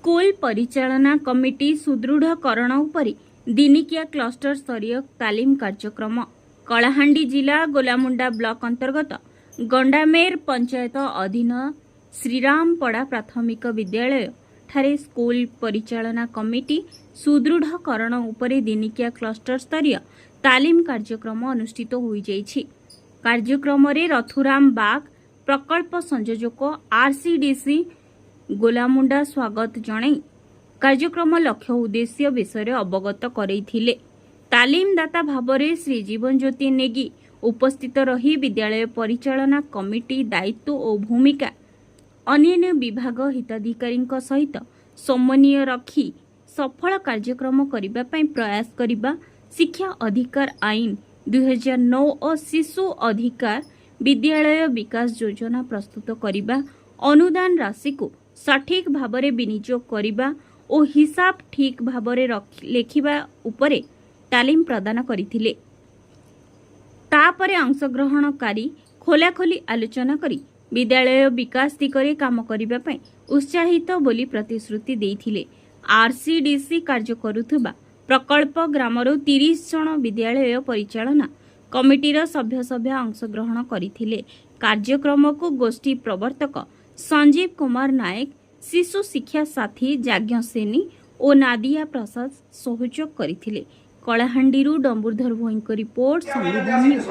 School परिचालना committee सुदृढ़करण उपरि दिनिकिया cluster स्तरीय तालीम कार्यक्रम कलाहांडी जिला गोलामुंडा ब्लॉक अंतर्गत गंडामेर पंचायत अधीन श्रीरामपड़ा प्राथमिक विद्यालय ठारे स्कूल परिचालना कमिटी सुदृढ़करण उपरि दिनिकिया क्लस्टर स्तरीय तालीम कार्यक्रम अनुष्ठित होई जाइछि। कार्यक्रम रे रथुराम बाग प्रकल्प संयोजक आरसीडीसी गोलामुंडा स्वागत जणाई कार्यक्रम लक्ष्य उद्देश्य विषय अवगत करैथिले। तालीमदाता भावरे श्री जीवन ज्योति नेगी उपस्थित रही विद्यालय परिचालना कमिटी दायित्व और भूमिका अन्य विभाग हिताधिकारी सहित समन्वय रखी सफल कार्यक्रम करने प्रयास करने शिक्षा अधिकार आईन 2009 और शिशु अधिकार विद्यालय विकास योजना प्रस्तुत करने अनुदान राशि को सठिक भावरे विनियोग करने और हिसाब ठीक भावरे लेखिबा उपरे तालीम प्रदान करथिले। तापरे अंशग्रहणकारी खोलाखोली आलोचना करी विद्यालय विकास दिगरे काम करिबा पई उत्साहित बोली प्रतिश्रुति देइथिले। आरसीडीसी कार्य करुथबा प्रकल्प ग्रामरो 30 जन विद्यालय परिचालना कमिटीर सभ्य अंशग्रहण करथिले। कार्यक्रम को गोष्ठी प्रवर्तक संजीव कुमार नायक, शिशु शिक्षा साथी जाज्ञ सेनी और नादिया प्रसाद सहयोग करथिले। कलाहांडीरू डंबुरधर भोईंक रिपोर्ट संविधान न्यूज।